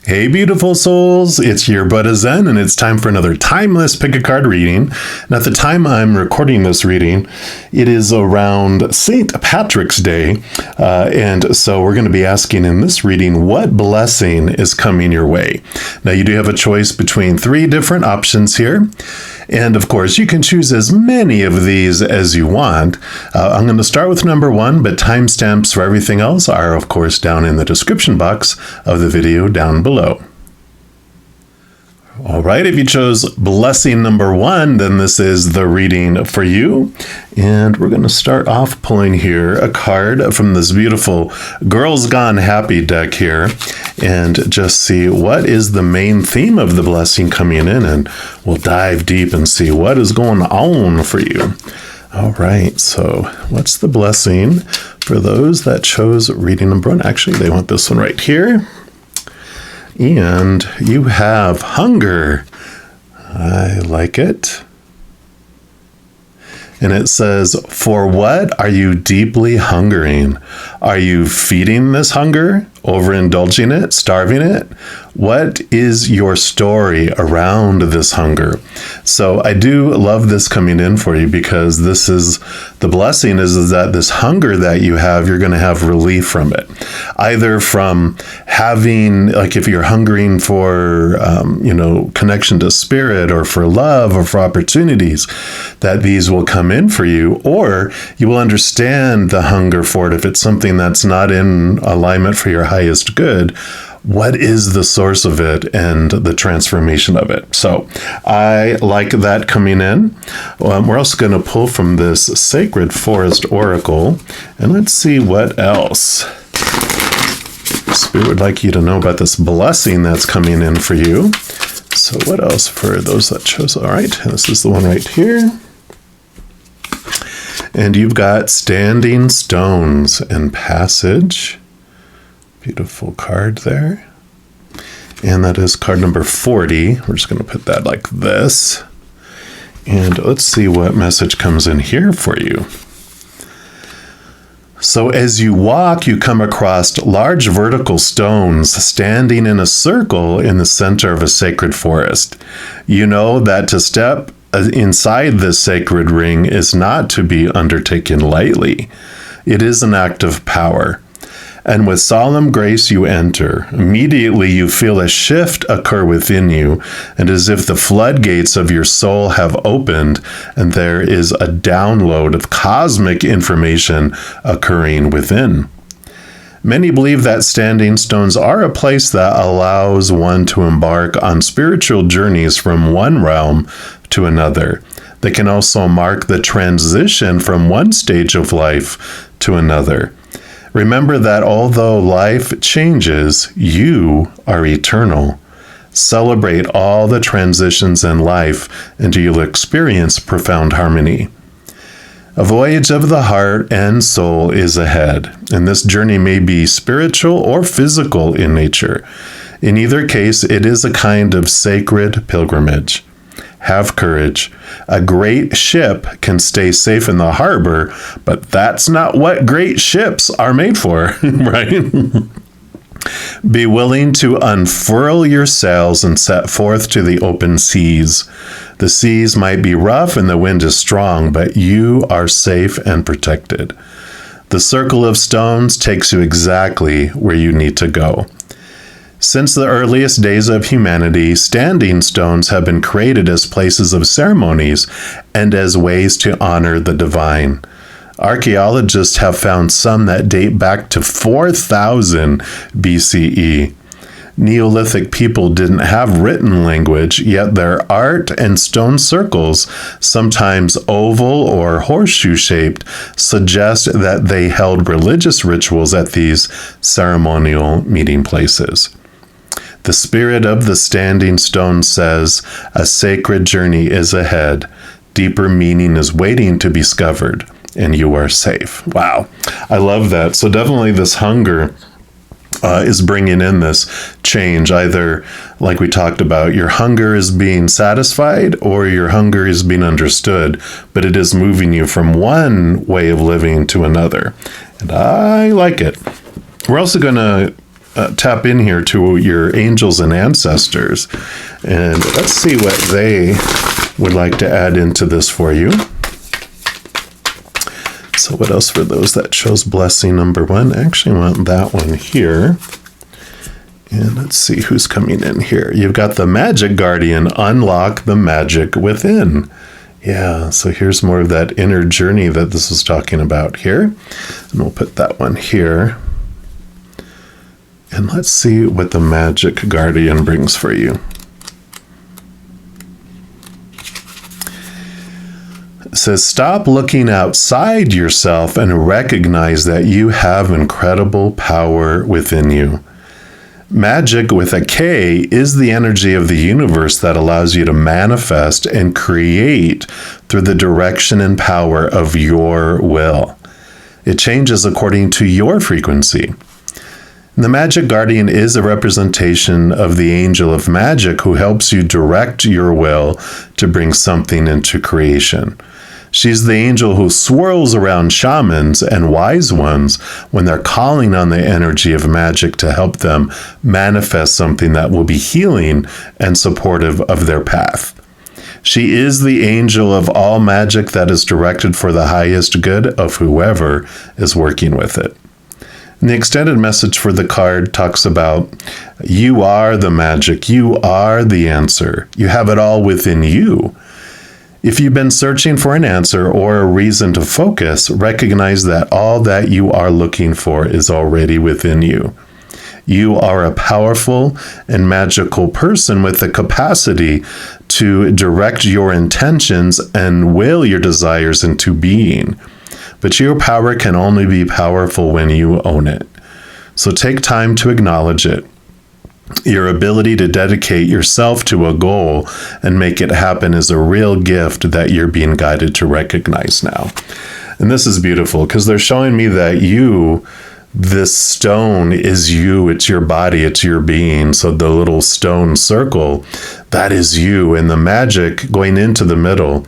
Hey, beautiful souls, it's your bruddaZen, and it's time for another timeless pick a card reading. And at the time I'm recording this reading, it is around St. Patrick's Day, and so we're going to be asking in this reading, what blessing is coming your way? Now, you do have a choice between 3 different options here, and of course, you can choose as many of these as you want. I'm going to start with number 1, but timestamps for everything else are, of course, down in the description box of the video down below. All right, if you chose blessing number 1, then this is the reading for you. And we're going to start off pulling here a card from this beautiful Girls Gone Happy deck here and just see what is the main theme of the blessing coming in, and we'll dive deep and see what is going on for you. All right, so what's the blessing for those that chose reading number 1? Actually, they want this one right here. And you have hunger. I like it. And it says, for what are you deeply hungering? Are you feeding this hunger? Overindulging it? Starving it? What is your story around this hunger? So I do love this coming in for you, because this is the blessing is that this hunger that you have, you're going to have relief from it. Either from having, like if you're hungering for, connection to spirit or for love or for opportunities, that these will come in for you, or you will understand the hunger for it if it's something that's not in alignment for your highest good. What is the source of it and the transformation of it? So I like that coming in. We're also going to pull from this Sacred Forest Oracle, and let's see what else Spirit would like you to know about this blessing that's coming in for you. So what else for those that chose? All right, this is the one right here. And you've got Standing Stones and Passage. Beautiful card there. And that is card number 40. We're just going to put that like this. And let's see what message comes in here for you. So as you walk, you come across large vertical stones standing in a circle in the center of a sacred forest. You know that to step inside this sacred ring is not to be undertaken lightly. It is an act of power. And with solemn grace you enter. Immediately you feel a shift occur within you, and as if the floodgates of your soul have opened, and there is a download of cosmic information occurring within. Many believe that standing stones are a place that allows one to embark on spiritual journeys from one realm to another. They can also mark the transition from one stage of life to another. Remember that although life changes, you are eternal. Celebrate all the transitions in life, and you'll experience profound harmony. A voyage of the heart and soul is ahead, and this journey may be spiritual or physical in nature. In either case, it is a kind of sacred pilgrimage. Have courage. A great ship can stay safe in the harbor, but that's not what great ships are made for, right? Be willing to unfurl your sails and set forth to the open seas. The seas might be rough and the wind is strong, but you are safe and protected. The circle of stones takes you exactly where you need to go. Since the earliest days of humanity, standing stones have been created as places of ceremonies and as ways to honor the divine. Archaeologists have found some that date back to 4000 BCE. Neolithic people didn't have written language, yet their art and stone circles, sometimes oval or horseshoe-shaped, suggest that they held religious rituals at these ceremonial meeting places. The spirit of the standing stone says, a sacred journey is ahead. Deeper meaning is waiting to be discovered, and you are safe. Wow. I love that. So definitely this hunger is bringing in this change. Either, like we talked about, your hunger is being satisfied or your hunger is being understood, but it is moving you from one way of living to another. And I like it. We're also going to tap in here to your angels and ancestors, and let's see what they would like to add into this for you. So what else for those that chose blessing number 1? I actually want that one here. And let's see who's coming in here. You've got the Magic Guardian, unlock the magic within. Yeah, so here's more of that inner journey that this is talking about here. And we'll put that one here. And let's see what the Magic Guardian brings for you. It says, stop looking outside yourself and recognize that you have incredible power within you. Magic with a K is the energy of the universe that allows you to manifest and create through the direction and power of your will. It changes according to your frequency. The Magic Guardian is a representation of the angel of magic who helps you direct your will to bring something into creation. She's the angel who swirls around shamans and wise ones when they're calling on the energy of magic to help them manifest something that will be healing and supportive of their path. She is the angel of all magic that is directed for the highest good of whoever is working with it. And the extended message for the card talks about, you are the magic, you are the answer, you have it all within you. If you've been searching for an answer or a reason to focus, recognize that all that you are looking for is already within you. You are a powerful and magical person with the capacity to direct your intentions and will your desires into being. But your power can only be powerful when you own it. So take time to acknowledge it. Your ability to dedicate yourself to a goal and make it happen is a real gift that you're being guided to recognize now. And this is beautiful because they're showing me that this stone is you, it's your body, it's your being. So the little stone circle, that is you. And the magic going into the middle,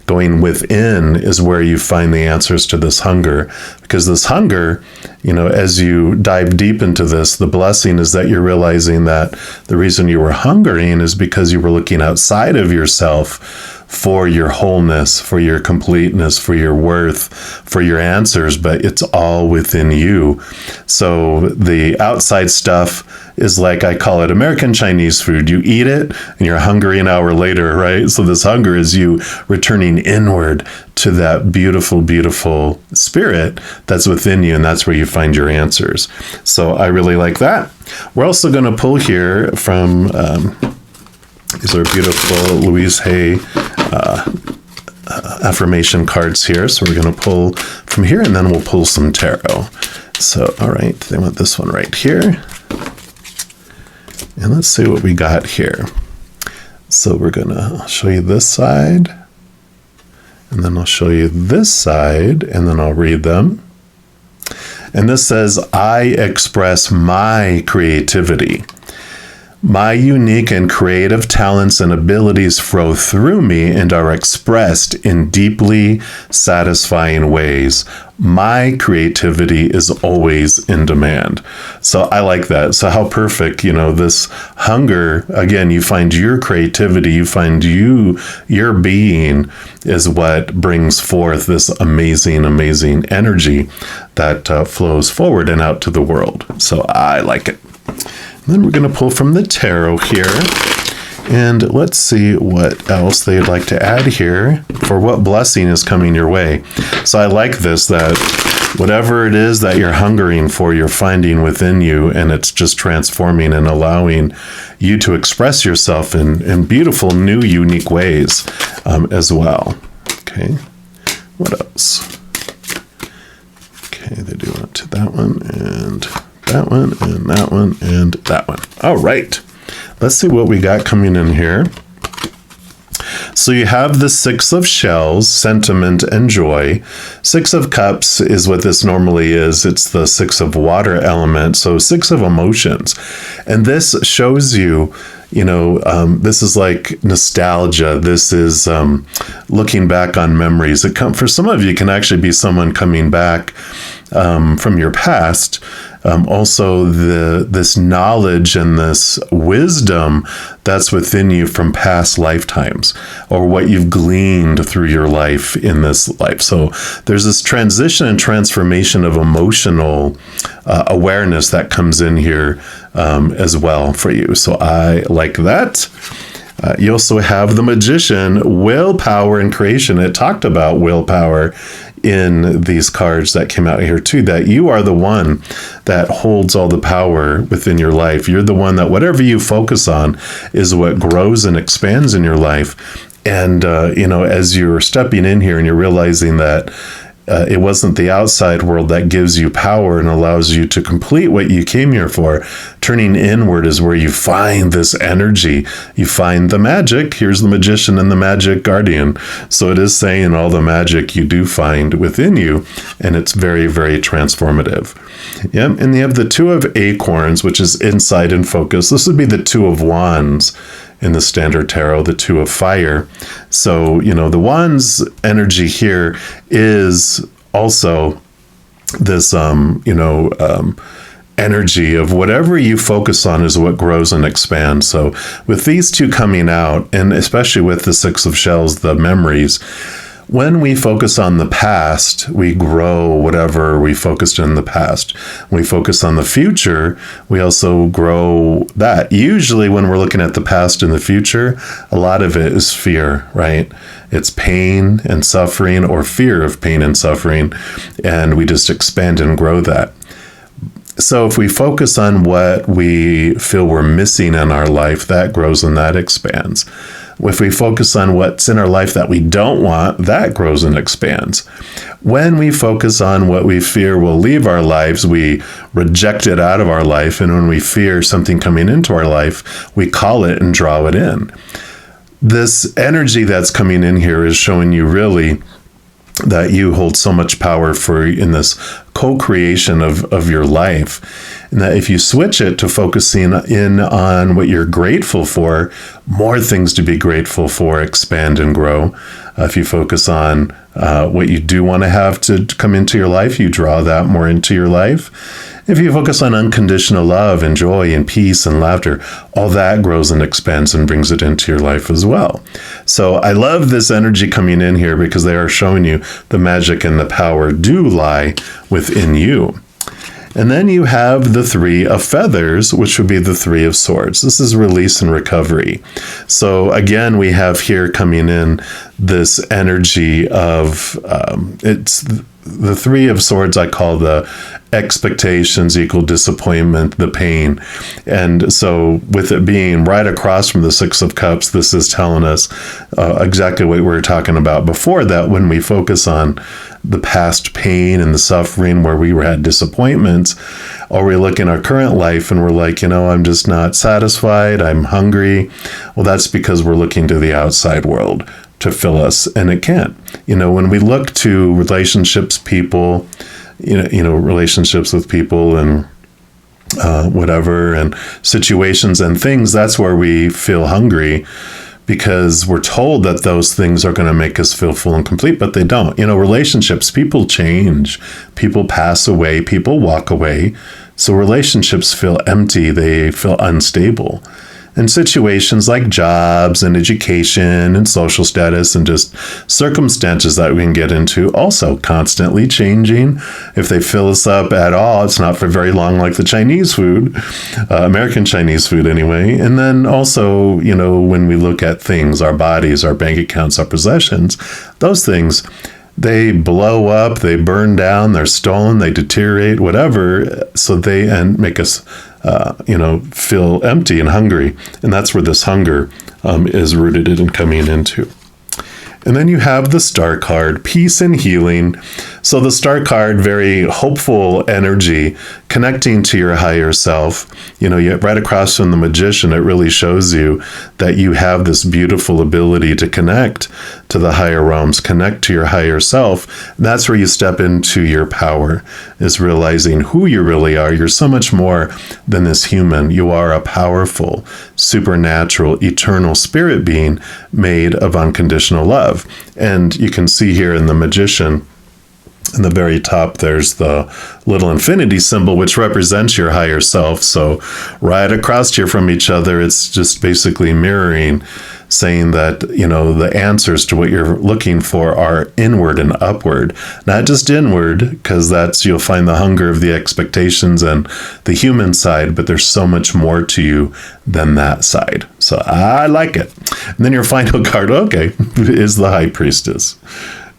going within, is where you find the answers to this hunger. Because this hunger, as you dive deep into this, the blessing is that you're realizing that the reason you were hungering is because you were looking outside of yourself for your wholeness, for your completeness, for your worth, for your answers, but it's all within you. So the outside stuff is like, I call it American Chinese food. You eat it and you're hungry an hour later, right? So this hunger is you returning inward to that beautiful, beautiful spirit that's within you, and that's where you find your answers. So I really like that. We're also going to pull here from, these are beautiful Louise Hay affirmation cards here. So we're going to pull from here, and then we'll pull some tarot. So, all right, they want this one right here. And let's see what we got here. So we're going to show you this side, and then I'll show you this side, and then I'll read them. And this says, I express my creativity. My unique and creative talents and abilities flow through me and are expressed in deeply satisfying ways. My creativity is always in demand. So I like that. So how perfect, this hunger, again, you find your creativity, you find your being is what brings forth this amazing, amazing energy that flows forward and out to the world. So I like it. And then we're going to pull from the tarot here, and let's see what else they'd like to add here for what blessing is coming your way. So I like this, that whatever it is that you're hungering for, you're finding within you, and it's just transforming and allowing you to express yourself in beautiful, new, unique ways as well. Okay, what else? Okay, they do want to that one, and that one, and that one, and that one. All right, let's see what we got coming in here. So you have the Six of Shells, sentiment and joy. Six of Cups is what this normally is. It's the Six of Water element, so Six of Emotions. And this shows you, this is like nostalgia. This is looking back on memories. For some of you, it can actually be someone coming back from your past, also this knowledge and this wisdom that's within you from past lifetimes, or what you've gleaned through your life in this life. So there's this transition and transformation of emotional awareness that comes in here as well for you. So I like that. You also have the Magician, willpower and creation. It talked about willpower in these cards that came out here too, that you are the one that holds all the power within your life. You're the one that whatever you focus on is what grows and expands in your life. And, as you're stepping in here and you're realizing that it wasn't the outside world that gives you power and allows you to complete what you came here for. Turning inward is where you find this energy. You find the magic. Here's the Magician and the Magic Guardian. So it is saying all the magic you do find within you, and it's very, very transformative. Yep. And you have the Two of Acorns, which is insight and focus. This would be the Two of Wands in the Standard Tarot, the Two of Fire. So, the Wands energy here is also this, energy of whatever you focus on is what grows and expands. So with these two coming out, and especially with the Six of Shells, the memories, when we focus on the past, we grow whatever we focused in the past. When we focus on the future, we also grow that. Usually when we're looking at the past and the future, a lot of it is fear, right? It's pain and suffering, or fear of pain and suffering, and we just expand and grow that. So if we focus on what we feel we're missing in our life, that grows and that expands. If we focus on what's in our life that we don't want, that grows and expands. When we focus on what we fear will leave our lives, we reject it out of our life. And when we fear something coming into our life, we call it and draw it in. This energy that's coming in here is showing you really that you hold so much power in this co-creation of your life. And that if you switch it to focusing in on what you're grateful for, more things to be grateful for expand and grow. If you focus on what you do want to have to come into your life, you draw that more into your life. If you focus on unconditional love and joy and peace and laughter, all that grows and expands and brings it into your life as well. So I love this energy coming in here because they are showing you the magic and the power do lie within you. And then you have the Three of Feathers, which would be the Three of Swords. This is release and recovery. So again, we have here coming in this energy of, it's the Three of Swords I call the expectations equal disappointment, the pain. And so with it being right across from the Six of Cups, this is telling us exactly what we were talking about before, that when we focus on the past pain and the suffering where we had disappointments, or we look in our current life and we're like, I'm just not satisfied, I'm hungry. Well, that's because we're looking to the outside world to fill us, and it can't. When we look to relationships, people, relationships with people and whatever, and situations and things, that's where we feel hungry, because we're told that those things are going to make us feel full and complete, but they don't. Relationships, people change, people pass away, people walk away. So relationships feel empty, they feel unstable. And situations like jobs and education and social status and just circumstances that we can get into, also constantly changing. If they fill us up at all, it's not for very long, like the Chinese food, American Chinese food anyway. And then also, when we look at things, our bodies, our bank accounts, our possessions, those things, they blow up, they burn down, they're stolen, they deteriorate, whatever. So they make us feel empty and hungry. And that's where this hunger is rooted in and coming into. And then you have the Star card, peace and healing. So the Star card, very hopeful energy, connecting to your higher self. Right across from the Magician, it really shows you that you have this beautiful ability to connect to the higher realms, connect to your higher self. And that's where you step into your power, is realizing who you really are. You're so much more than this human. You are a powerful, supernatural, eternal spirit being made of unconditional love. And you can see here in the Magician, In the very top, there's the little infinity symbol, which represents your higher self. So right across here from each other, it's just basically mirroring, saying that, you know, the answers to what you're looking for are inward and upward, not just inward, because that's, you'll find the hunger of the expectations and the human side, but there's so much more to you than that side. So I like it. And then your final card, okay, is the High Priestess.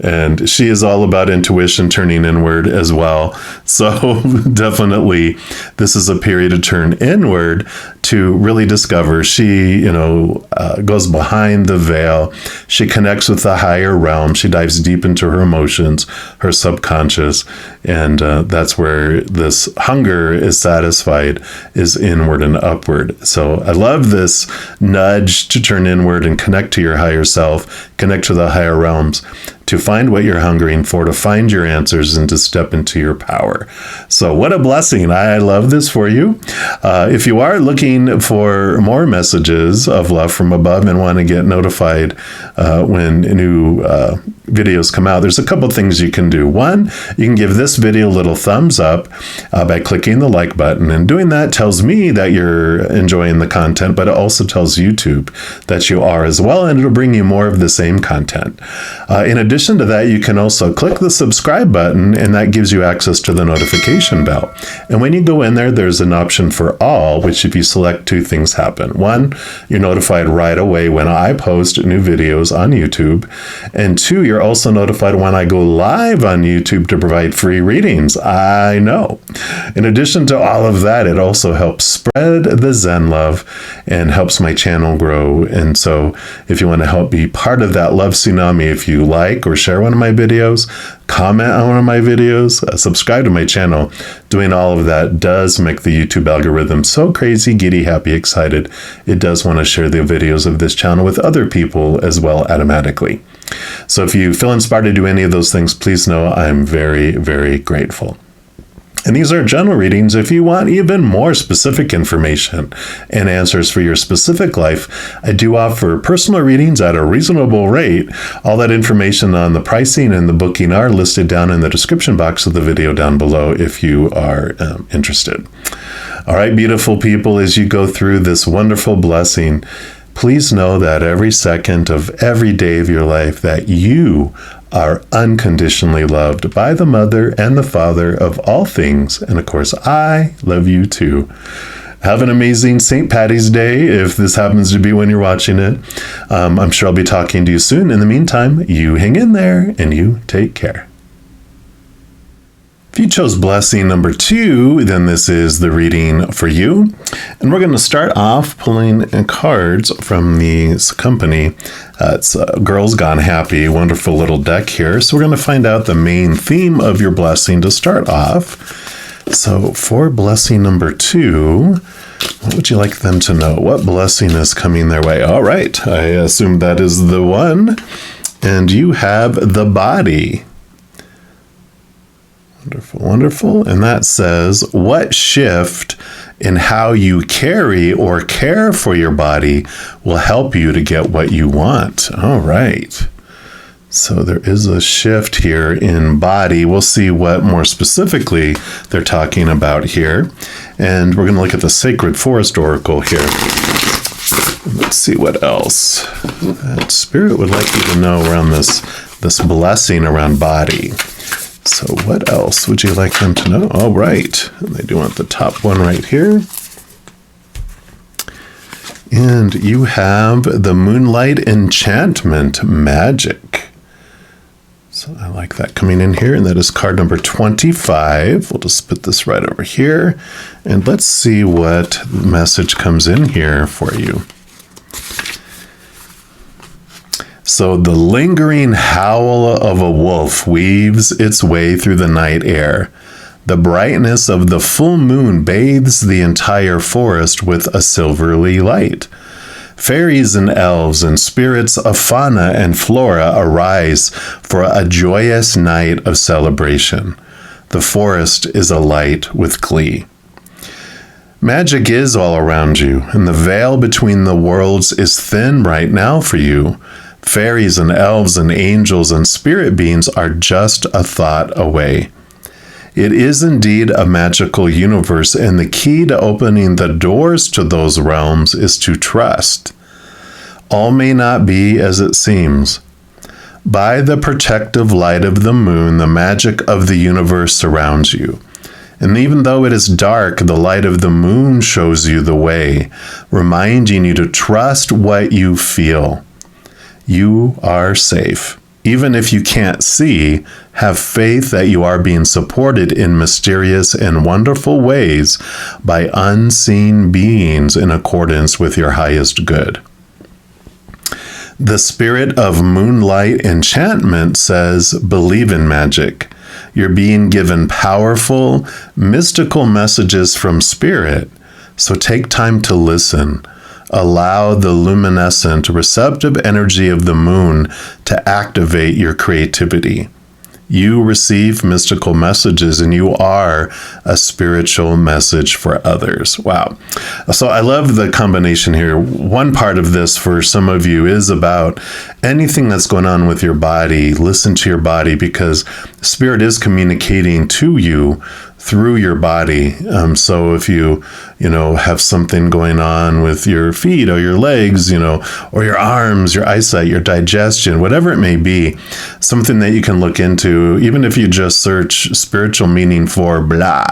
And she is all about intuition, turning inward as well. So definitely, this is a period to turn inward to really discover. She, you know, goes behind the veil. She connects with the higher realm. She dives deep into her emotions, her subconscious. And that's where this hunger is satisfied, is inward and upward. So I love this nudge to turn inward and connect to your higher self, connect to the higher realms, to find what you're hungering for, to find your answers, and to step into your power. So what a blessing. I love this for you. If you are looking for more messages of love from above and want to get notified when new videos come out, there's a couple things you can do. One, you can give this video a little thumbs up by clicking the like button. And doing that tells me that you're enjoying the content, but it also tells YouTube that you are as well, and it'll bring you more of the same content. In addition to that, you can also click the subscribe button, and that gives you access to the notification bell. And when you go in there, there's an option for all, which if you select, two things happen. One, you're notified right away when I post new videos on YouTube. And two, you're also notified when I go live on YouTube to provide free readings. I know. In addition to all of that, it also helps spread the Zen love and helps my channel grow. And so if you want to help be part of that love tsunami, if you like or share one of my videos, comment on one of my videos, subscribe to my channel, doing all of that does make the YouTube algorithm so crazy, giddy, happy, excited. It does want to share the videos of this channel with other people as well automatically. So if you feel inspired to do any of those things, please know I'm very, very grateful. And these are general readings. If you want even more specific information and answers for your specific life, I do offer personal readings at a reasonable rate. All that information on the pricing and the booking are listed down in the description box of the video down below if you are interested. All right, beautiful people, as you go through this wonderful blessing, please know that every second of every day of your life that you are unconditionally loved by the Mother and the Father of all things. And of course, I love you too. Have an amazing St. Paddy's Day if this happens to be when you're watching it. I'm sure I'll be talking to you soon. In the meantime, you hang in there and you take care. If you chose blessing number 2, then this is the reading for you. And we're going to start off pulling cards from the company. It's Girls Gone Happy, wonderful little deck here. So we're going to find out the main theme of your blessing to start off. So for blessing number 2, what would you like them to know? What blessing is coming their way? All right, I assume that is the one. And you have the body. Wonderful, wonderful. And that says, what shift in how you carry or care for your body will help you to get what you want? All right. So there is a shift here in body. We'll see what more specifically they're talking about here. And we're going to look at the Sacred Forest Oracle here. Let's see what else that Spirit would like you to know around this blessing around body. So what else would you like them to know? All right. They do want the top one right here. And you have the Moonlight Enchantment Magic. So I like that coming in here. And that is card number 25. We'll just put this right over here. And let's see what message comes in here for you. So the lingering howl of a wolf weaves its way through the night air. The brightness of the full moon bathes the entire forest with a silvery light. Fairies and elves and spirits of fauna and flora arise for a joyous night of celebration. The forest is alight with glee. Magic is all around you, and the veil between the worlds is thin right now for you. Fairies and elves and angels and spirit beings are just a thought away. It is indeed a magical universe, and the key to opening the doors to those realms is to trust. All may not be as it seems. By the protective light of the moon, the magic of the universe surrounds you. And even though it is dark, the light of the moon shows you the way, reminding you to trust what you feel. You are safe. Even if you can't see, have faith that you are being supported in mysterious and wonderful ways by unseen beings in accordance with your highest good. The spirit of moonlight enchantment says, believe in magic. You're being given powerful, mystical messages from spirit, so take time to listen. Allow the luminescent, receptive energy of the moon to activate your creativity. You receive mystical messages, and you are a spiritual message for others. Wow. So I love the combination here. One part of this for some of you is about anything that's going on with your body. Listen to your body, because spirit is communicating to you through your body. So if you have something going on with your feet or your legs, or your arms, your eyesight, your digestion, whatever it may be, something that you can look into, even if you just search spiritual meaning for blah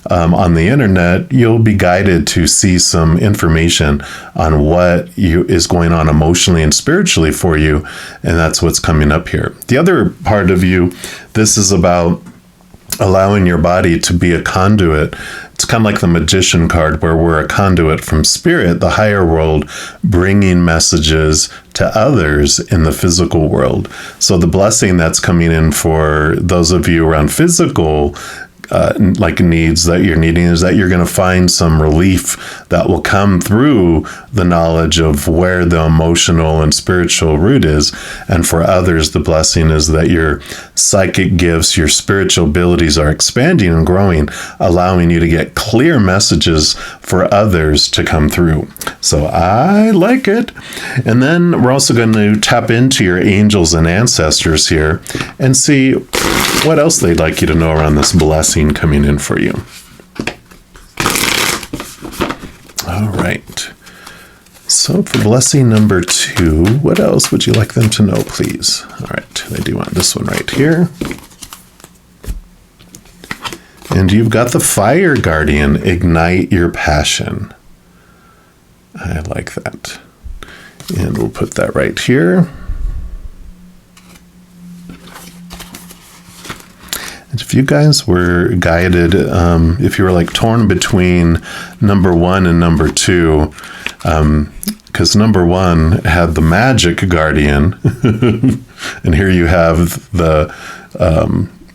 on the internet, you'll be guided to see some information on what is going on emotionally and spiritually for you. And that's what's coming up here. The other part of you, this is about allowing your body to be a conduit. It's kind of like the magician card, where we're a conduit from spirit, the higher world, bringing messages to others in the physical world. So the blessing that's coming in for those of you around physical needs that you're needing is that you're going to find some relief that will come through the knowledge of where the emotional and spiritual root is. And for others, the blessing is that your psychic gifts, your spiritual abilities are expanding and growing, allowing you to get clear messages for others to come through. So I like it. And then we're also going to tap into your angels and ancestors here and see what else they'd like you to know around this blessing coming in for you. All right. So for blessing number 2, what else would you like them to know, please? All right. They do want this one right here. And you've got the fire guardian, ignite your passion. I like that. And we'll put that right here. If you guys were guided, if you were like torn between number 1 and number 2, because number 1 had the magic guardian, and here you have the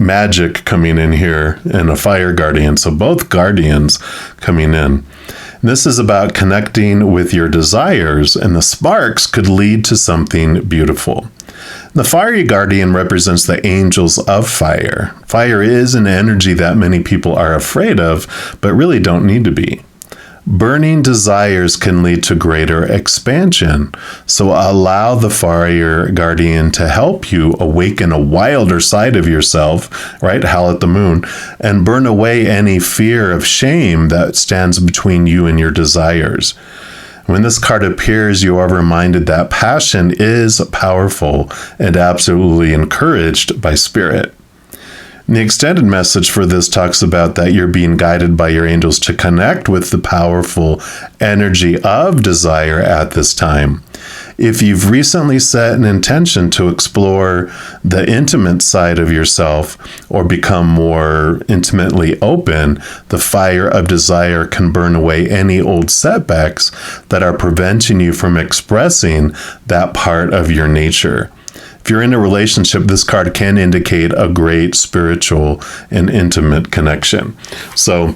magic coming in here and a fire guardian. So both guardians coming in. And this is about connecting with your desires, and the sparks could lead to something beautiful. The fiery guardian represents the angels of fire. Fire is an energy that many people are afraid of, but really don't need to be. Burning desires can lead to greater expansion. So allow the fire guardian to help you awaken a wilder side of yourself, right? Howl at the moon, and burn away any fear of shame that stands between you and your desires. When this card appears, you are reminded that passion is powerful and absolutely encouraged by spirit. And the extended message for this talks about that you're being guided by your angels to connect with the powerful energy of desire at this time. If you've recently set an intention to explore the intimate side of yourself or become more intimately open, the fire of desire can burn away any old setbacks that are preventing you from expressing that part of your nature. If you're in a relationship, this card can indicate a great spiritual and intimate connection. So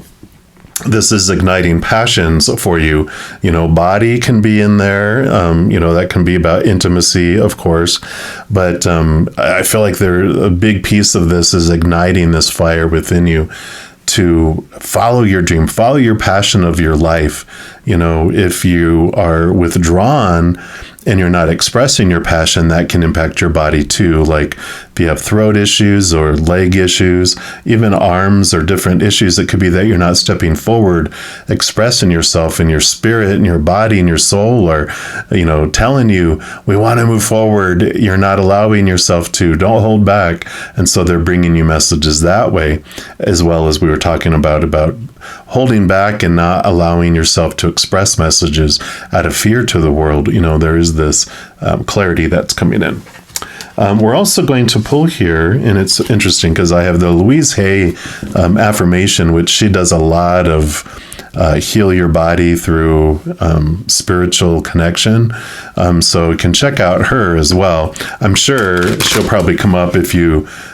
this is igniting passions for you. Body can be in there. That can be about intimacy, of course. But I feel like a big piece of this is igniting this fire within you to follow your dream, follow your passion of your life. If you are withdrawn and you're not expressing your passion, that can impact your body too. Like if you have throat issues or leg issues, even arms or different issues, it could be that you're not stepping forward, expressing yourself, and your spirit and your body and your soul are, telling you, we want to move forward. You're not allowing yourself to. Don't hold back. And so they're bringing you messages that way, as well as we were talking about holding back and not allowing yourself to express messages out of fear to the world. There is this clarity that's coming in. We're also going to pull here, and it's interesting because I have the Louise Hay affirmation, which she does a lot of heal your body through spiritual connection. So you can check out her as well. I'm sure she'll probably come up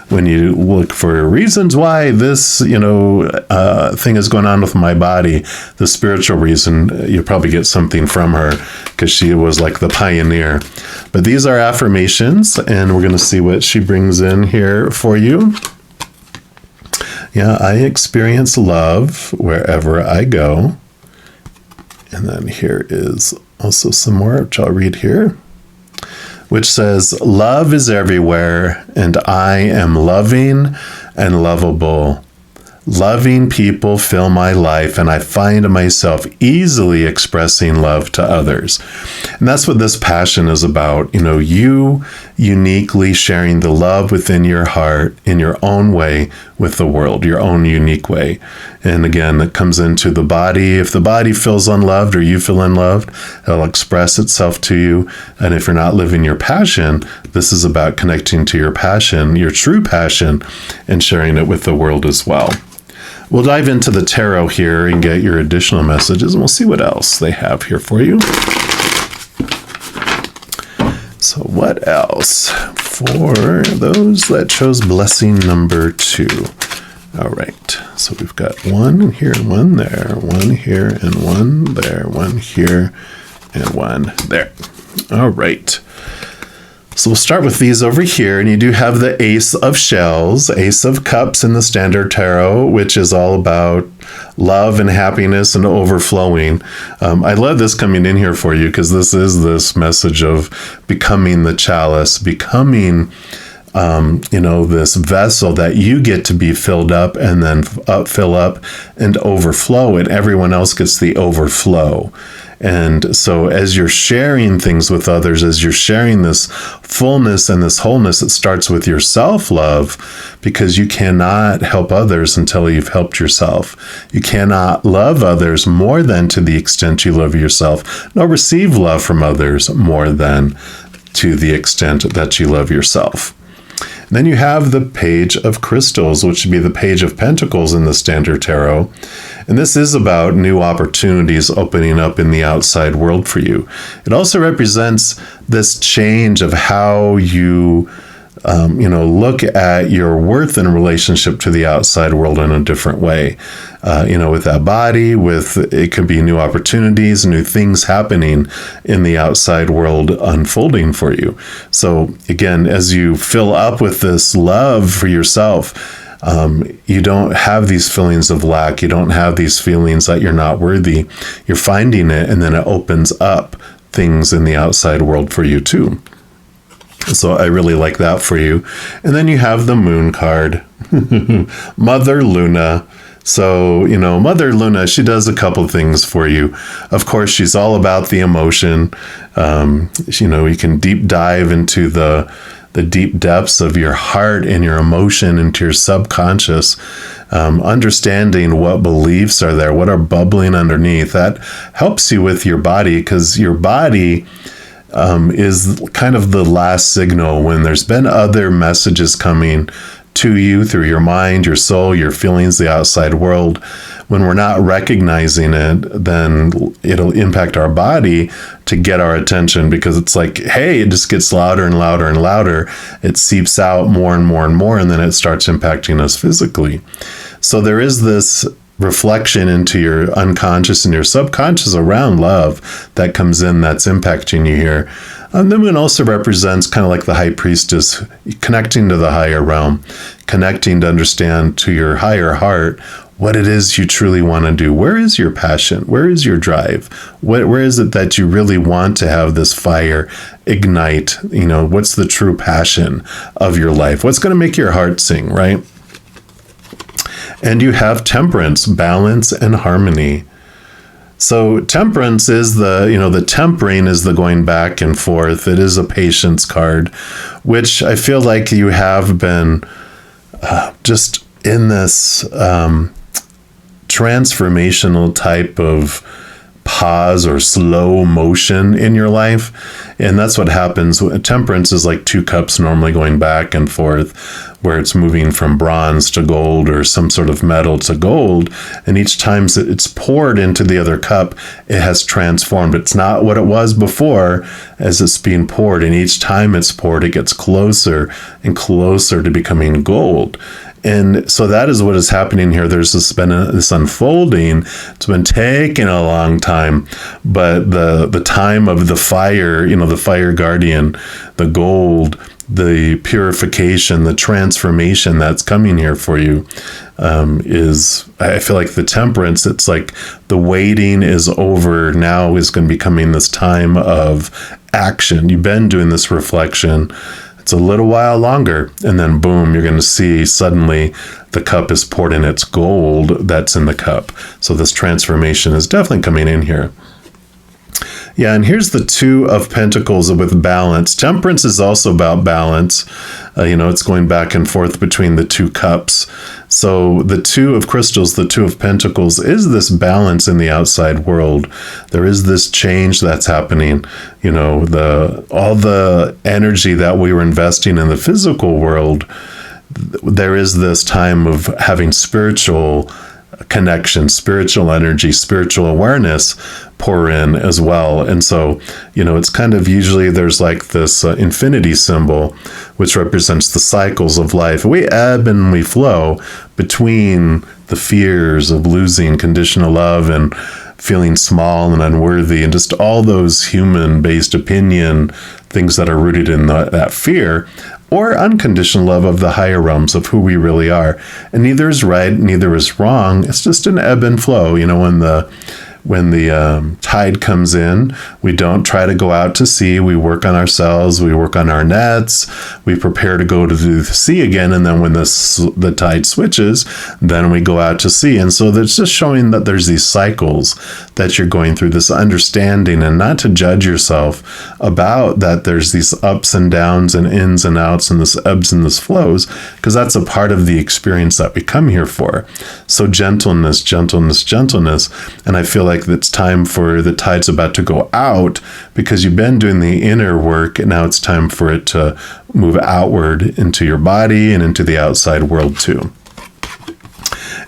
when you look for reasons why this, thing is going on with my body, the spiritual reason. You'll probably get something from her because she was like the pioneer. But these are affirmations, and we're going to see what she brings in here for you. Yeah, I experience love wherever I go. And then here is also some more, which I'll read here, which says, love is everywhere, and I am loving and lovable. Loving people fill my life, and I find myself easily expressing love to others. And that's what this passion is about. You uniquely sharing the love within your heart in your own way with the world, your own unique way. And again, it comes into the body. If the body feels unloved or you feel unloved, it'll express itself to you. And if you're not living your passion, this is about connecting to your passion, your true passion, and sharing it with the world as well. We'll dive into the tarot here and get your additional messages, and we'll see what else they have here for you. So what else for those that chose blessing number 2? All right, so we've got one here, one there, one here, and one there, one here, and one there. All right. So we'll start with these over here, and you do have the Ace of Shells, Ace of Cups in the Standard Tarot, which is all about love and happiness and overflowing. I love this coming in here for you because this is this message of becoming the chalice, becoming, this vessel that you get to be filled up and then fill up and overflow, and everyone else gets the overflow. And so as you're sharing things with others, as you're sharing this fullness and this wholeness, it starts with your self-love, because you cannot help others until you've helped yourself. You cannot love others more than to the extent you love yourself, nor receive love from others more than to the extent that you love yourself. Then you have the Page of Crystals, which would be the Page of Pentacles in the Standard Tarot. And this is about new opportunities opening up in the outside world for you. It also represents this change of how you, look at your worth in relationship to the outside world in a different way. With that body, it could be new opportunities, new things happening in the outside world unfolding for you. So again, as you fill up with this love for yourself, you don't have these feelings of lack. You don't have these feelings that you're not worthy. You're finding it, and then it opens up things in the outside world for you too. So I really like that for you. And then you have the Moon card, Mother Luna. So, Mother Luna, she does a couple things for you. Of course, she's all about the emotion. You can deep dive into the deep depths of your heart and your emotion, into your subconscious, understanding what beliefs are there, what are bubbling underneath. That helps you with your body, because your body is kind of the last signal when there's been other messages coming to you through your mind, your soul, your feelings, the outside world. When we're not recognizing it, then it'll impact our body to get our attention, because it's like, hey, it just gets louder and louder and louder. It seeps out more and more and more, and then it starts impacting us physically. So there is this reflection into your unconscious and your subconscious around love that comes in, that's impacting you here. And the moon also represents kind of like the high priestess, connecting to the higher realm, connecting to understand to your higher heart what it is you truly want to do. Where is your passion? Where is your drive? Where is it that you really want to have this fire ignite? What's the true passion of your life? What's going to make your heart sing, right? And you have temperance, balance, and harmony. So temperance is the tempering is the going back and forth. It is a patience card, which I feel like you have been just in this transformational type of pause or slow motion in your life. And that's what happens. Temperance is like 2 cups normally going back and forth, where it's moving from bronze to gold or some sort of metal to gold. And each time it's poured into the other cup, it has transformed. It's not what it was before as it's being poured. And each time it's poured, it gets closer and closer to becoming gold. And so that is what is happening here. There's been this unfolding. It's been taking a long time, but the time of the fire, the fire guardian, the gold, the purification, the transformation that's coming here for you is, I feel like the temperance, it's like the waiting is over. Now is going to be coming this time of action. You've been doing this reflection. It's a little while longer, and then boom, you're going to see suddenly the cup is poured in its gold that's in the cup. So this transformation is definitely coming in here. Yeah, and here's the 2 of Pentacles with balance. Temperance is also about balance. It's going back and forth between the 2 cups. So the 2 of Crystals, the 2 of Pentacles, is this balance in the outside world. There is this change that's happening. All the energy that we were investing in the physical world, there is this time of having spiritual connection, spiritual energy, spiritual awareness pour in as well. And so, it's kind of usually there's like this infinity symbol, which represents the cycles of life. We ebb and we flow between the fears of losing conditional love and feeling small and unworthy, and just all those human-based opinion things that are rooted in that fear, or unconditional love of the higher realms of who we really are. And neither is right, neither is wrong. It's just an ebb and flow. When the tide comes in, we don't try to go out to sea. We work on ourselves. We work on our nets. We prepare to go to the sea again. And then when the tide switches, then we go out to sea. And so it's just showing that there's these cycles that you're going through, this understanding, and not to judge yourself about that. There's these ups and downs and ins and outs and this ebbs and this flows, because that's a part of the experience that we come here for. So gentleness, gentleness, gentleness. And I feel like it's time for the tide's about to go out, because you've been doing the inner work, and now it's time for it to move outward into your body and into the outside world too.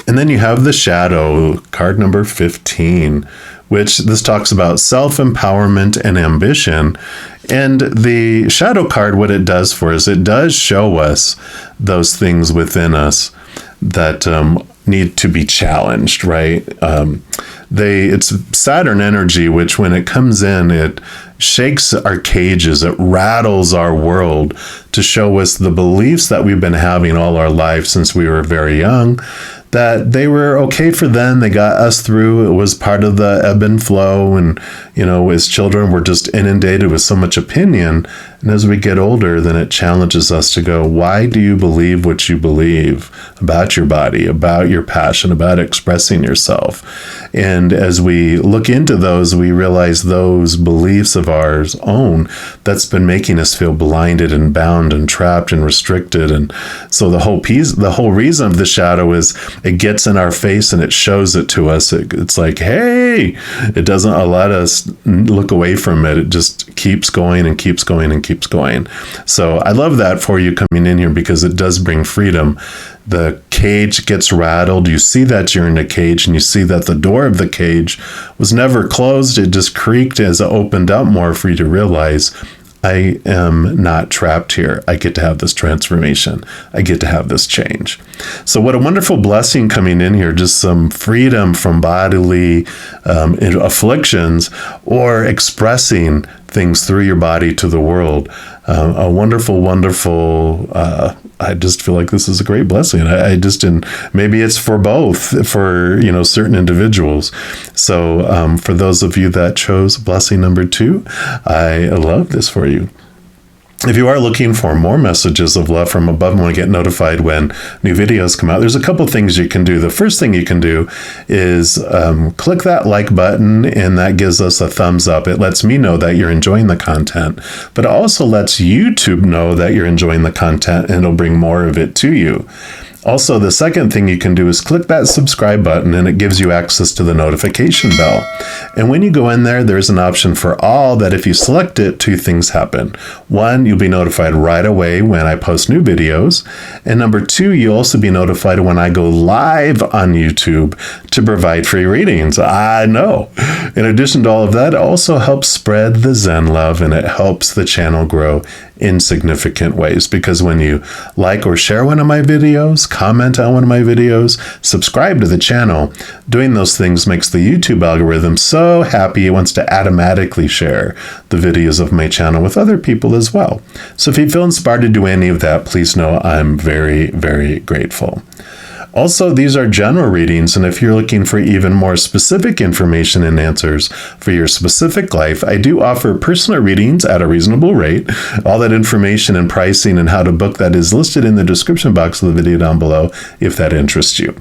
And then you have the shadow, card number 15, which this talks about self-empowerment and ambition. And the shadow card, what it does for us, it does show us those things within us that need to be challenged, right? It's Saturn energy, which when it comes in, it shakes our cages, it rattles our world to show us the beliefs that we've been having all our life since we were very young, that they were okay for them. They got us through. It was part of the ebb and flow. And, as children, we're just inundated with so much opinion. And as we get older, then it challenges us to go, why do you believe what you believe about your body, about your passion, about expressing yourself? And as we look into those, we realize those beliefs of ours own that's been making us feel blinded and bound and trapped and restricted. And so the whole reason of the shadow is it gets in our face and it shows it to us. It's like, hey, it doesn't let us look away from it. It just keeps going and keeps going and keeps going. So I love that for you coming in here, because it does bring freedom. The cage gets rattled. You see that you're in a cage, and you see that the door of the cage was never closed. It just creaked as it opened up more for you to realize, I am not trapped here. I get to have this transformation. I get to have this change. So what a wonderful blessing coming in here, just some freedom from bodily afflictions, or expressing things through your body to the world. A wonderful, wonderful, I just feel like this is a great blessing. I just didn't, maybe it's for both, for, certain individuals. So for those of you that chose blessing number 2, I love this for you. If you are looking for more messages of love from above and want to get notified when new videos come out, there's a couple things you can do. The first thing you can do is click that like button, and that gives us a thumbs up. It lets me know that you're enjoying the content, but it also lets YouTube know that you're enjoying the content, and it'll bring more of it to you. Also, the second thing you can do is click that subscribe button, and it gives you access to the notification bell. And when you go in there, there's an option for all that if you select it, 2 things happen. 1, you'll be notified right away when I post new videos. And number 2, you'll also be notified when I go live on YouTube to provide free readings. I know. In addition to all of that, it also helps spread the Zen love, and it helps the channel grow in significant ways, because when you like or share one of my videos, comment on one of my videos, subscribe to the channel, doing those things makes the YouTube algorithm so happy it wants to automatically share the videos of my channel with other people as well. So if you feel inspired to do any of that, please know I'm very, very grateful. Also, these are general readings, and if you're looking for even more specific information and answers for your specific life, I do offer personal readings at a reasonable rate. All that information and pricing and how to book that is listed in the description box of the video down below if that interests you.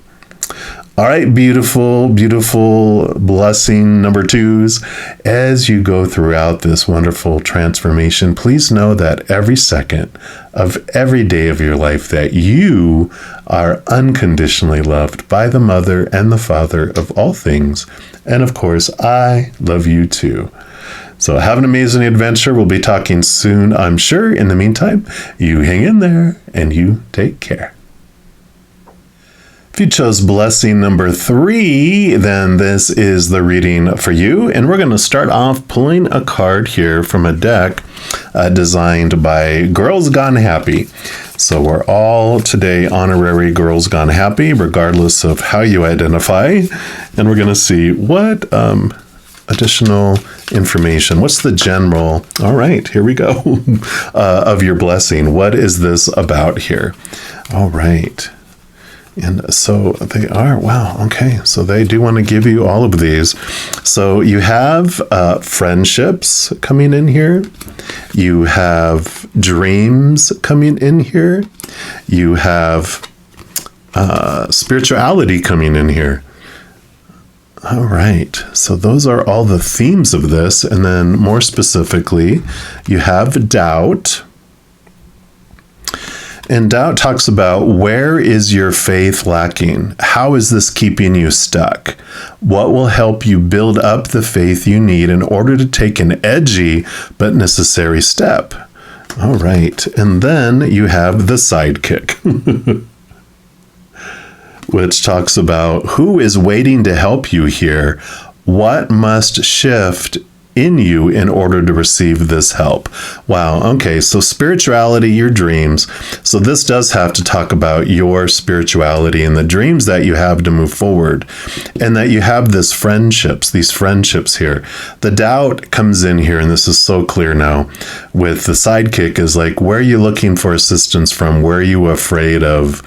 All right, beautiful, beautiful blessing number 2s. As you go throughout this wonderful transformation, please know that every second of every day of your life that you are unconditionally loved by the Mother and the Father of all things. And of course, I love you too. So have an amazing adventure. We'll be talking soon, I'm sure. In the meantime, you hang in there and you take care. If you chose blessing number 3, then this is the reading for you. And we're going to start off pulling a card here from a deck designed by Girls Gone Happy. So we're all today honorary Girls Gone Happy, regardless of how you identify. And we're going to see what additional information, what's the general, all right, here we go, of your blessing. What is this about here? All right. And so they are, wow, okay. So they do want to give you all of these. So you have friendships coming in here. You have dreams coming in here. You have spirituality coming in here. All right. So those are all the themes of this. And then more specifically, you have doubt. And doubt talks about, where is your faith lacking? How is this keeping you stuck? What will help you build up the faith you need in order to take an edgy but necessary step? All right. And then you have the sidekick, which talks about, who is waiting to help you here? What must shift in you in order to receive this help? Wow. Okay. So spirituality, your dreams. So this does have to talk about your spirituality and the dreams that you have to move forward, and that you have these friendships here. The doubt comes in here, and this is so clear now with the sidekick, is like, where are you looking for assistance from? Where are you afraid of?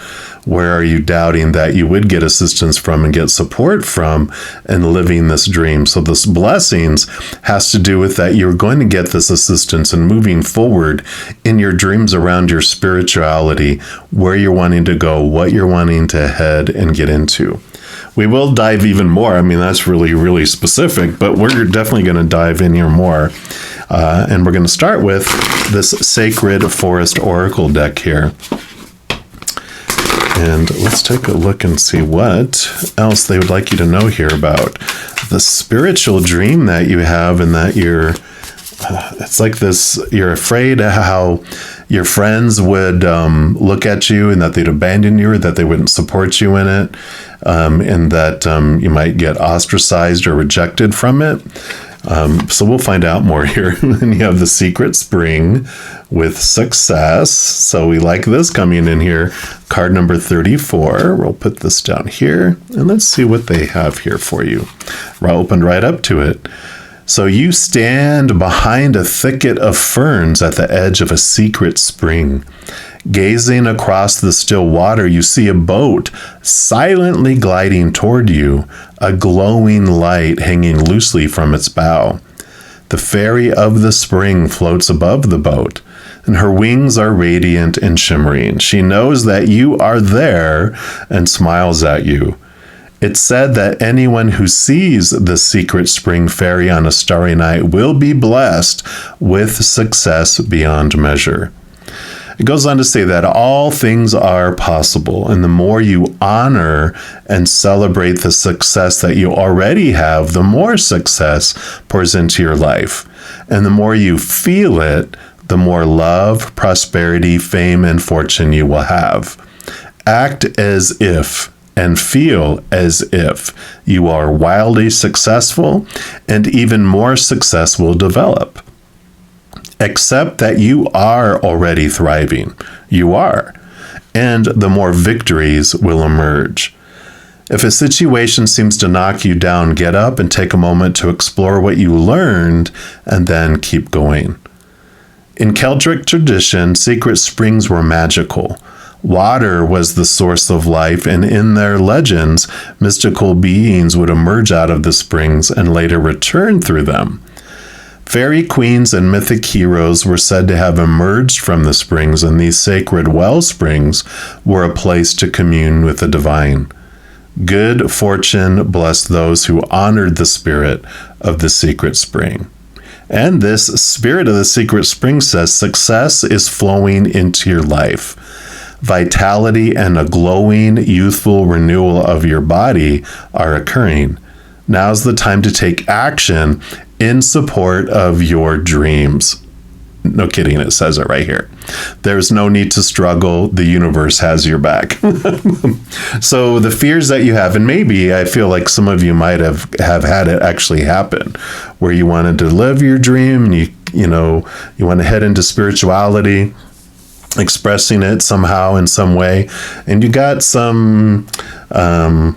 Where are you doubting that you would get assistance from and get support from in living this dream? So this blessings has to do with that you're going to get this assistance and moving forward in your dreams around your spirituality, where you're wanting to go, what you're wanting to head and get into. We will dive even more. I mean, that's really, really specific, but we're definitely going to dive in here more. And we're going to start with this Sacred Forest Oracle deck here. And let's take a look and see what else they would like you to know here about the spiritual dream that you have, and that it's like this, you're afraid how your friends would look at you, and that they'd abandon you, or that they wouldn't support you in it, and that you might get ostracized or rejected from it. So we'll find out more here. And you have the Secret Spring with success. So we like this coming in here. Card number 34. We'll put this down here, and let's see what they have here for you. We're opened right up to it. So you stand behind a thicket of ferns at the edge of a secret spring. Gazing across the still water, you see a boat silently gliding toward you, a glowing light hanging loosely from its bow. The fairy of the spring floats above the boat, and her wings are radiant and shimmering. She knows that you are there and smiles at you. It's said that anyone who sees the secret spring fairy on a starry night will be blessed with success beyond measure. It goes on to say that all things are possible, and the more you honor and celebrate the success that you already have, the more success pours into your life. And the more you feel it, the more love, prosperity, fame, and fortune you will have. Act as if and feel as if you are wildly successful, and even more success will develop. Accept that you are already thriving. You are. And the more victories will emerge. If a situation seems to knock you down, get up and take a moment to explore what you learned and then keep going. In Celtic tradition, secret springs were magical. Water was the source of life, and in their legends, mystical beings would emerge out of the springs and later return through them. Fairy queens and mythic heroes were said to have emerged from the springs, and these sacred well springs were a place to commune with the divine. Good fortune blessed those who honored the spirit of the secret spring. And this spirit of the secret spring says success is flowing into your life. Vitality and a glowing, youthful renewal of your body are occurring. Now's the time to take action in support of your dreams. No kidding, it says it right here. There's no need to struggle. The universe has your back. So the fears that you have, and maybe I feel like some of you might have had it actually happen, where you wanted to live your dream and you want to head into spirituality, expressing it somehow in some way, and you got some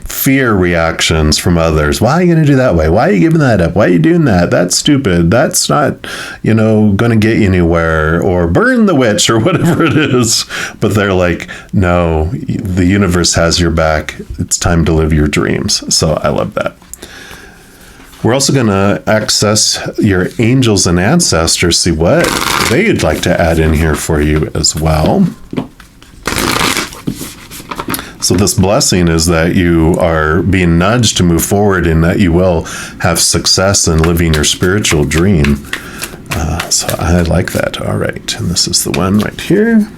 fear reactions from others. Why are you going to do that way? Why are you giving that up? Why are you doing that? That's stupid. That's not, going to get you anywhere, or burn the witch, or whatever it is. But they're like, no, the universe has your back. It's time to live your dreams. So I love that. We're also going to access your angels and ancestors, see what they'd like to add in here for you as well. So this blessing is that you are being nudged to move forward, and that you will have success in living your spiritual dream. So I like that. All right. And this is the one right here.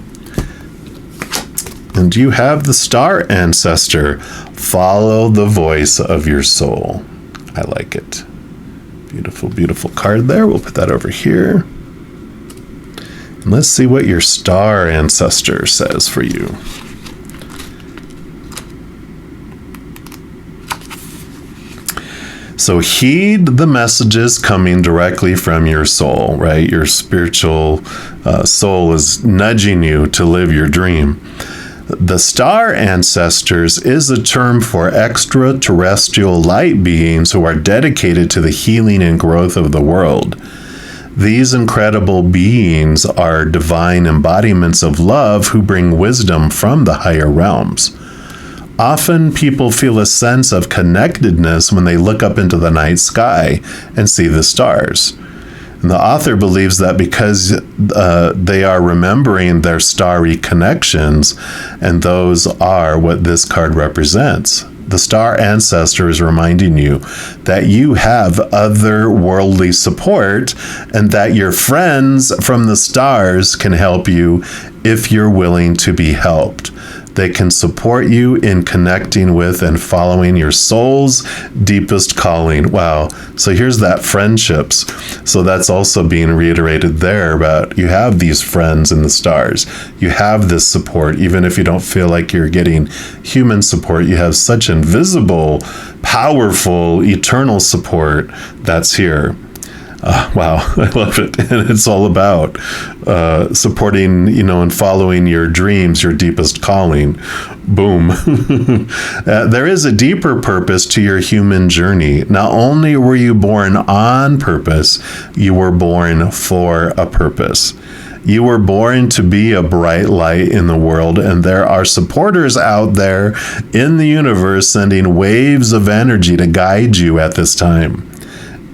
And you have the star ancestor. Follow the voice of your soul. I like it. Beautiful, beautiful card there. We'll put that over here. And let's see what your star ancestor says for you. So heed the messages coming directly from your soul, right? Your spiritual soul is nudging you to live your dream. The star ancestors is a term for extraterrestrial light beings who are dedicated to the healing and growth of the world. These incredible beings are divine embodiments of love who bring wisdom from the higher realms. Often people feel a sense of connectedness when they look up into the night sky and see the stars. And the author believes that because they are remembering their starry connections, and those are what this card represents. The star ancestor is reminding you that you have otherworldly support, and that your friends from the stars can help you if you're willing to be helped. They can support you in connecting with and following your soul's deepest calling. Wow. So here's that friendships. So that's also being reiterated there about you have these friends in the stars. You have this support. Even if you don't feel like you're getting human support, you have such invisible, powerful, eternal support that's here. Wow, I love it. And it's all about supporting, and following your dreams, your deepest calling. Boom. There is a deeper purpose to your human journey. Not only were you born on purpose, you were born for a purpose. You were born to be a bright light in the world, and there are supporters out there in the universe sending waves of energy to guide you at this time.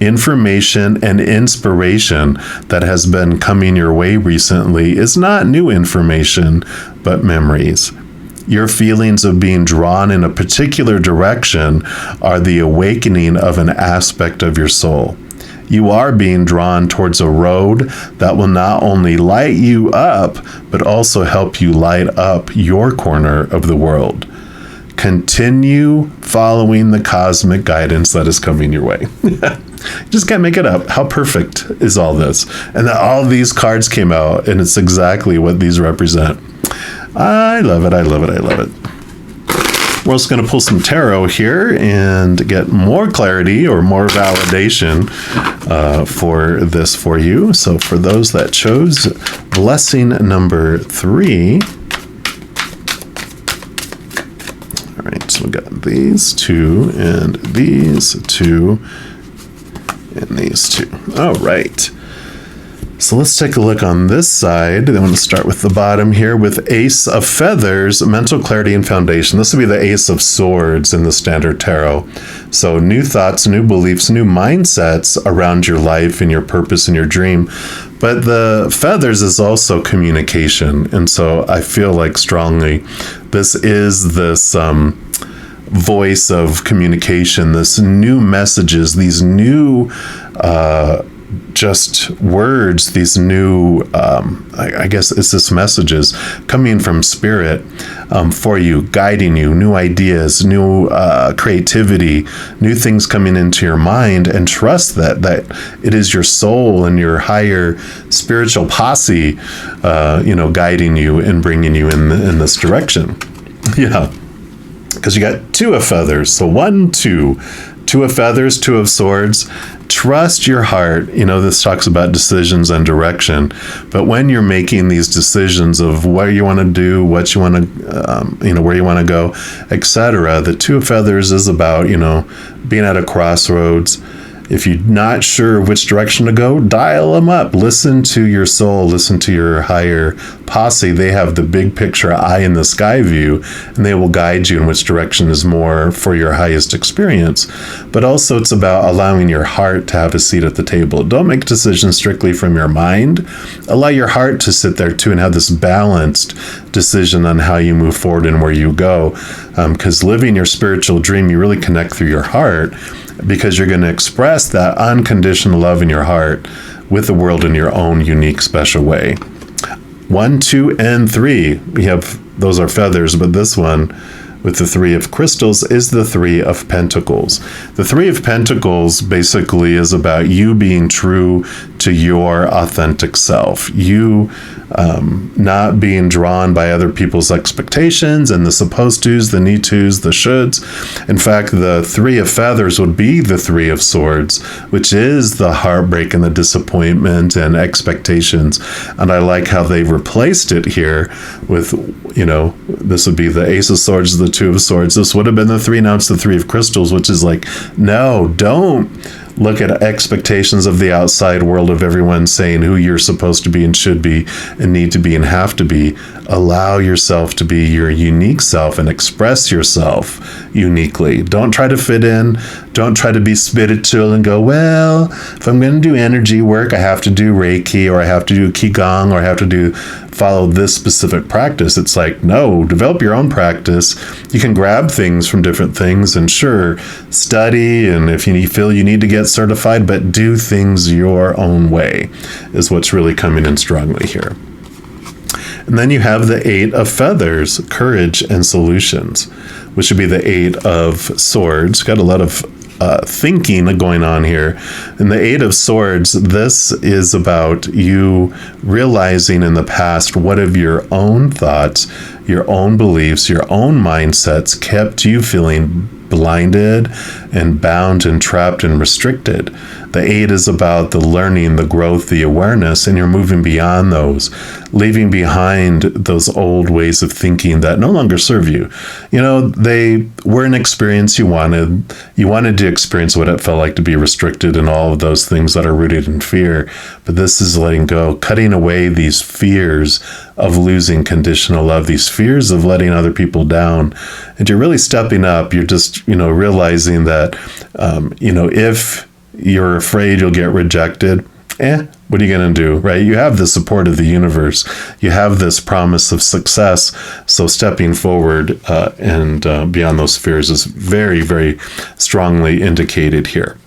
Information and inspiration that has been coming your way recently is not new information, but memories. Your feelings of being drawn in a particular direction are the awakening of an aspect of your soul. You are being drawn towards a road that will not only light you up, but also help you light up your corner of the world. Continue following the cosmic guidance that is coming your way. Just can't make it up. How perfect is all this? And that all these cards came out, and it's exactly what these represent. I love it. I love it. I love it. We're also going to pull some tarot here and get more clarity or more validation for this for you. So for those that chose blessing number 3. All right, so we got these two and these two and these two. All right. So let's take a look on this side. I want to start with the bottom here with Ace of Feathers, Mental Clarity and Foundation. This would be the Ace of Swords in the Standard Tarot. So new thoughts, new beliefs, new mindsets around your life and your purpose and your dream. But the feathers is also communication. And so I feel like strongly this is this voice of communication, this new messages, these new just words, these new, I guess it's this messages coming from spirit for you, guiding you, new ideas, new creativity, new things coming into your mind, and trust that it is your soul and your higher spiritual posse, guiding you and bringing you in this direction. Yeah. Because you got 2 of feathers. So 1, 2. 2 of feathers, 2 of swords. Trust your heart. This talks about decisions and direction. But when you're making these decisions of what you want to do, what you want to, where you want to go, etc., the 2 of feathers is about, being at a crossroads. If you're not sure which direction to go, dial them up. Listen to your soul. Listen to your higher posse. They have the big picture eye in the sky view, and they will guide you in which direction is more for your highest experience. But also it's about allowing your heart to have a seat at the table. Don't make decisions strictly from your mind. Allow your heart to sit there too and have this balanced decision on how you move forward and where you go. Because living your spiritual dream, you really connect through your heart, because you're going to express that unconditional love in your heart with the world in your own unique, special way. 1, 2, and 3. Those are feathers, but this one with the 3 of crystals is the 3 of pentacles. The 3 of pentacles basically is about you being true to your authentic self. You not being drawn by other people's expectations and the supposed tos, the need tos, the shoulds. In fact, the 3 of feathers would be the 3 of swords, which is the heartbreak and the disappointment and expectations. And I like how they replaced it here with, this would be the Ace of Swords, the 2 of Swords. This would have been the 3, now it's the 3 of crystals, which is like, no, don't look at expectations of the outside world of everyone saying who you're supposed to be and should be and need to be and have to be. Allow yourself to be your unique self and express yourself uniquely. Don't try to fit in. Don't try to be spiritual and go, well, if I'm going to do energy work, I have to do Reiki, or I have to do Qigong, or I have to follow this specific practice. It's like, no, develop your own practice. You can grab things from different things and sure, study, and if you feel you need to get certified, but do things your own way is what's really coming in strongly here. And then you have the 8 of feathers, courage and solutions, which would be the 8 of swords. Got a lot of thinking going on here. In the 8 of swords, this is about you realizing in the past what of your own thoughts, your own beliefs, your own mindsets kept you feeling blinded and bound and trapped and restricted. The 8 is about the learning, the growth, the awareness, and you're moving beyond those, leaving behind those old ways of thinking that no longer serve you. They were an experience you wanted. You wanted to experience what it felt like to be restricted and all of those things that are rooted in fear. But this is letting go, cutting away these fears of losing conditional love, these fears of letting other people down. And you're really stepping up. You're just, realizing that, if you're afraid you'll get rejected, what are you going to do, right? You have the support of the universe. You have this promise of success. So stepping forward and beyond those fears is very, very strongly indicated here.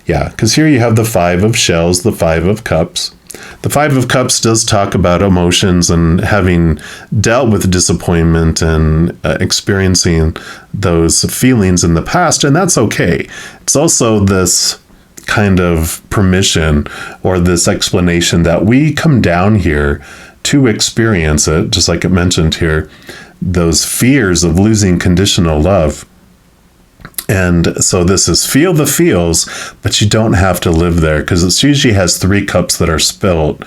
Yeah, because here you have the 5 of shells, the 5 of cups. The 5 of cups does talk about emotions and having dealt with disappointment and experiencing those feelings in the past, and that's okay. It's also this kind of permission or this explanation that we come down here to experience it, just like it mentioned here, those fears of losing conditional love. And so this is feel the feels, but you don't have to live there, because it usually has 3 cups that are spilt,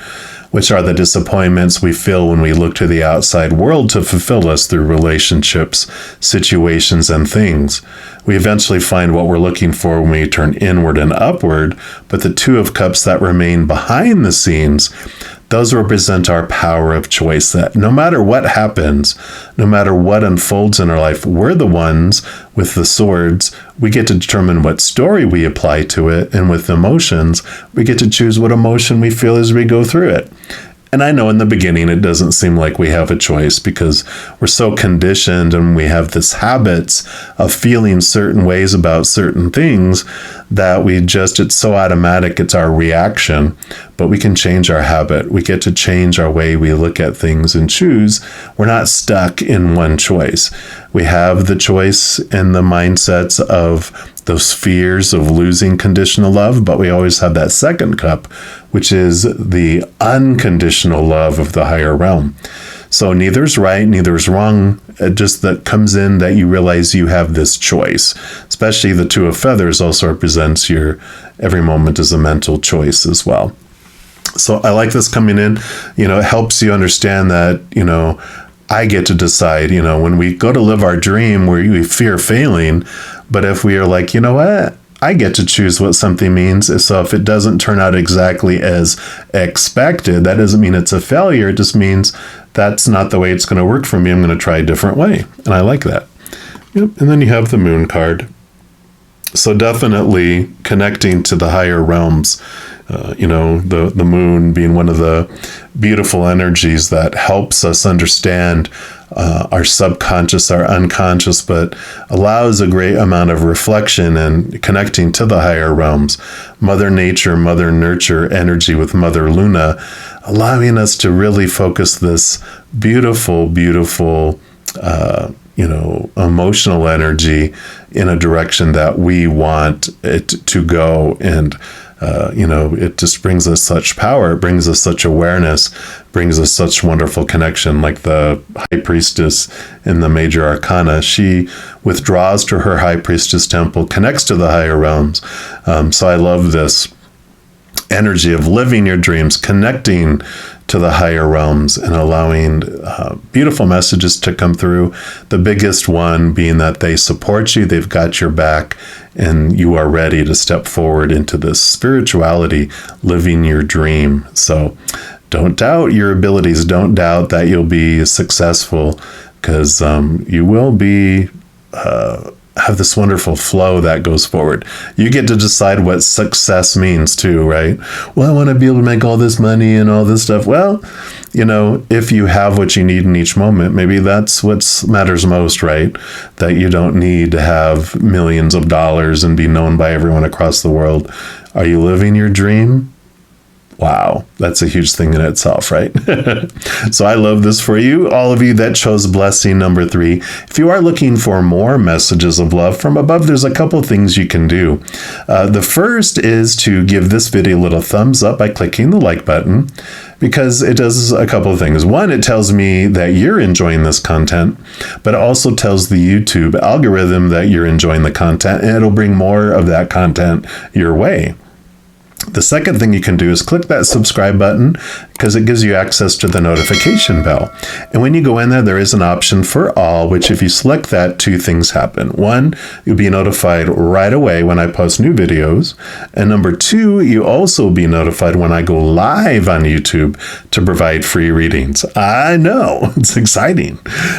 which are the disappointments we feel when we look to the outside world to fulfill us through relationships, situations, and things. We eventually find what we're looking for when we turn inward and upward, but the 2 of cups that remain behind the scenes, those represent our power of choice, that no matter what happens, no matter what unfolds in our life, we're the ones with the swords. We get to determine what story we apply to it, and with emotions, we get to choose what emotion we feel as we go through it. And I know in the beginning it doesn't seem like we have a choice, because we're so conditioned and we have this habits of feeling certain ways about certain things that it's so automatic, it's our reaction. But we can change our habit. We get to change our way we look at things and choose. We're not stuck in one choice. We have the choice and the mindsets of those fears of losing conditional love, but we always have that second cup, which is the unconditional love of the higher realm. So neither's right, neither's wrong. It just that comes in that you realize you have this choice. Especially the 2 of feathers also represents your every moment is a mental choice as well. So I like this coming in. It helps you understand that, I get to decide, when we go to live our dream where we fear failing, but if we are like, what? I get to choose what something means. So if it doesn't turn out exactly as expected, that doesn't mean it's a failure. It just means that's not the way it's going to work for me. I'm going to try a different way. And I like that. Yep. And then you have the moon card. So definitely connecting to the higher realms, the moon being one of the beautiful energies that helps us understand our subconscious, our unconscious, but allows a great amount of reflection and connecting to the higher realms. Mother Nature, Mother Nurture energy with Mother Luna, allowing us to really focus this beautiful, beautiful, emotional energy in a direction that we want it to go. And, it just brings us such power. It brings us such awareness, brings us such wonderful connection. Like the High Priestess in the Major Arcana, she withdraws to her High Priestess temple, connects to the higher realms. So I love this energy of living your dreams, connecting to the higher realms, and allowing beautiful messages to come through. The biggest one being that they support you, they've got your back, and you are ready to step forward into this spirituality, living your dream. So don't doubt your abilities. Don't doubt that you'll be successful, because you will be have this wonderful flow that goes forward. You get to decide what success means too, right? Well, I want to be able to make all this money and all this stuff. Well, if you have what you need in each moment, maybe that's what matters most, right? That you don't need to have millions of dollars and be known by everyone across the world. Are you living your dream? Wow, that's a huge thing in itself, right? So I love this for you, all of you that chose blessing number 3. If you are looking for more messages of love from above, there's a couple things you can do. The first is to give this video a little thumbs up by clicking the like button. because it does a couple of things. One, it tells me that you're enjoying this content, but it also tells the YouTube algorithm that you're enjoying the content, and it'll bring more of that content your way. The second thing you can do is click that subscribe button, because it gives you access to the notification bell. And when you go in there, there is an option for all, which if you select that, two things happen. One, you'll be notified right away when I post new videos. And number two, you also be notified when I go live on YouTube to provide free readings. I know, it's exciting.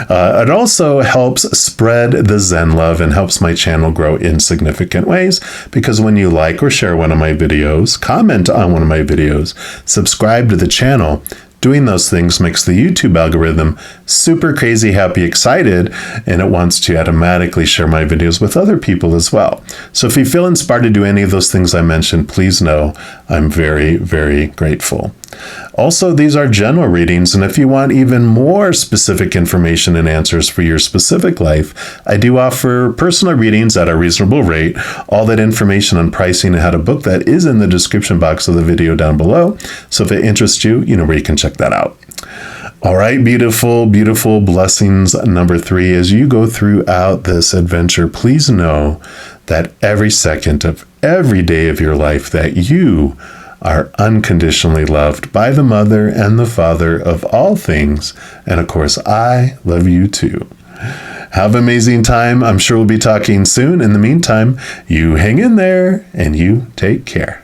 It also helps spread the Zen love and helps my channel grow in significant ways, because when you like or share one of my videos, comment on one of my videos, subscribe to the channel, doing those things makes the YouTube algorithm super crazy, happy, excited, and it wants to automatically share my videos with other people as well. So if you feel inspired to do any of those things I mentioned, please know I'm very, very grateful. Also, these are general readings, and if you want even more specific information and answers for your specific life, I do offer personal readings at a reasonable rate. All that information on pricing and how to book that is in the description box of the video down below. So if it interests you, you know where you can check that out. All right, beautiful, beautiful blessings. Number 3, as you go throughout this adventure, please know that every second of every day of your life that you are unconditionally loved by the Mother and the Father of all things. And of course, I love you too. Have an amazing time. I'm sure we'll be talking soon. In the meantime, you hang in there and you take care.